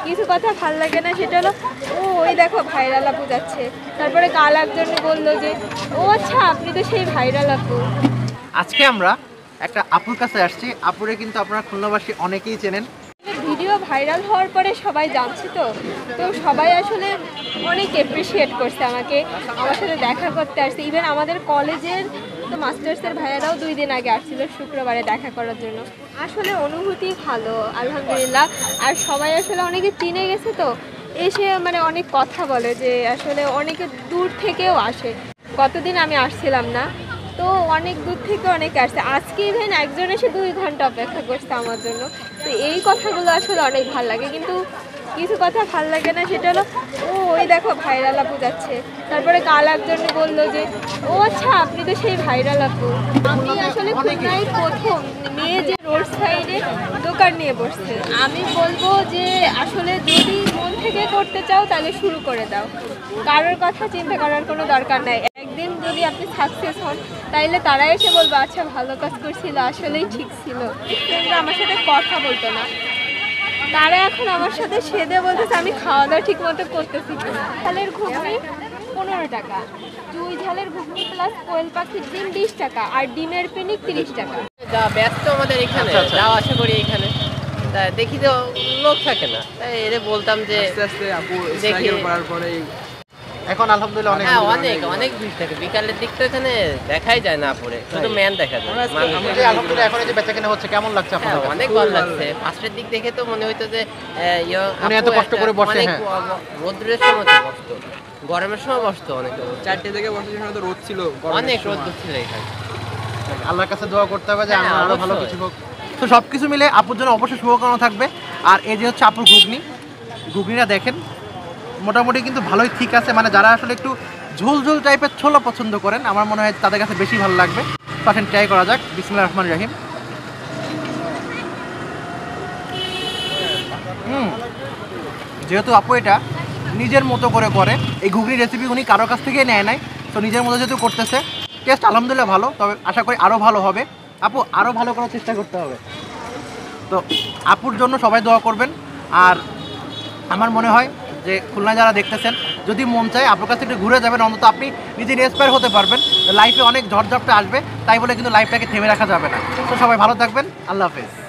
কিছু কথা ভাল লাগে না, সেটা হলো ওই দেখো ভাইরাল আপু যাচ্ছে। তারপরে কাল একজন বললো যে ও আচ্ছা আপনি তো সেই ভাইরাল আপু। আজকে আমরা একটা আপুর কাছে আসছি। আপুরে কিন্তু আপনারা খুলনাবাসী অনেকেই চেনেন। ভিডিও ভাইরাল হওয়ার পরে সবাই জানছে, তো সবাই আসলে অনেক অ্যাপ্রিসিয়েট করছে আমাকে, আমার সাথে দেখা করতে আসছে। ইভেন আমাদের কলেজের তো মাস্টার্সের ভাইয়ারাও 2 দিন আগে আসছিল শুক্রবারে দেখা করার জন্য। আসলে অনুভূতি ভালো আলহামদুলিল্লাহ। আর সবাই আসলে অনেকে চিনে গেছে, তো এসে মানে অনেক কথা বলে যে আসলে অনেকে দূর থেকেও আসে। কতদিন আমি আসছিলাম না, তো অনেক দূর থেকে অনেকে আসছে। আজকে ইভেন একজন এসে 2 ঘন্টা অপেক্ষা করছে আমার জন্য। তো এই কথাগুলো আসলে অনেক ভালো লাগে, কিন্তু কিছু কথা ভাল লাগে না, সেটা হলো ওই দেখো ভাইরাল আপু যাচ্ছে। তারপরে কাল একজন বললো যে ও আচ্ছা আপনি তো সেই ভাইরাল আপু। আমি আসলে খুলনায় প্রথম মেয়ে যে রোড সাইডে দোকান নিয়ে বসছে। আমি বলবো যে আসলে যদি মন থেকে করতে চাও তাহলে শুরু করে দাও, কারোর কথা চিন্তা করার কোনো দরকার নাই। একদিন যদি আপনি সাকসেস হন তাইলে তারা এসে বলবো আচ্ছা ভালো কাজ করছিল, আসলেই ঠিক ছিল, কিন্তু আমার সাথে কথা বলতো না। তারা এখন আমার সাথে সেদে বলতেছে আমি খাওয়া দাওয়া ঠিক মতো করতেছি। ঝালের ঘুগনি 15 টাকা, 2 ঝালের ঘুগনি প্লাস কোয়েল পাখির ডিম 20 টাকা, আর ডিমের পিনিক 30 টাকা। যা ব্যস্ত আমাদের এখানে, যাওয়া আসা করি এখানে, তা দেখি তো লোক থাকে না, তাই এদের বলতাম যে আস্তে আস্তে আপু দেখি স্ট্রাইকের করার পরে এখন আলহামদুলিল্লাহ অনেক অনেক অনেক ভিড় থাকে। বিকালের দিক তো এখানে দেখাই যায় না পরে, শুধু ম্যান দেখা যায়। এই যে আলহামদুলিল্লাহ এখন এই যে বেচাকেনা হচ্ছে, কেমন লাগছে আপনাদের কাছে? অনেক ভালো লাগছে। ফার্স্টের দিক দেখে তো মনে হইতো যে উনি এত কষ্ট করে বসে, অনেক হ্যাঁ। রোদ্রের সময় তো বসতো, গরমের সময় বসতো অনেক, 4টে থেকে বসার সময় তো রোদ ছিল, অনেক রোদ ছিল এখানে। আল্লাহর কাছে দোয়া করতে হবে যে হ্যাঁ, আমরা আরো ভালো অবশ্যই। কিছু হোক। তো সব কিছু মিলে আপুর জন্য অবশ্যই শুভকামনা থাকবে। আর এই যে হচ্ছে আপুর ঘুগনিটা দেখেন মোটামুটি কিন্তু ভালোই ঠিক আছে। মানে যারা আসলে একটু ঝোল ঝোল টাইপের ছোলা পছন্দ করেন আমার মনে হয় তাদের কাছে বেশি ভালো লাগবে। তো আসেন ট্রাই করা যাক। বিসমিল্লাহির রহমানির রহিম। যেহেতু আপু এটা নিজের মতো করে করে, এই ঘুগনি রেসিপি উনি কারো কাছ থেকে নেয় নাই, তো নিজের মতো যেহেতু করতেছে, টেস্ট আলহামদুলিল্লাহ ভালো। তবে আশা করি আরও ভালো হবে। আপু আরও ভালো করার চেষ্টা করতে হবে। তো আপুর জন্য সবাই দোয়া করবেন। আর আমার মনে হয় যে খুলনা যারা দেখতেছেন, যদি মন চায় আপুর কাছে একটু ঘুরে যাবেন, অন্তত আপনি নিজে ইন্সপায়ার হতে পারবেন। লাইফে অনেক ঝড়ঝাপটা আসবে, তাই বলে কিন্তু লাইফটাকে থেমে রাখা যাবে না। তো সবাই ভালো থাকবেন, আল্লাহ হাফেজ।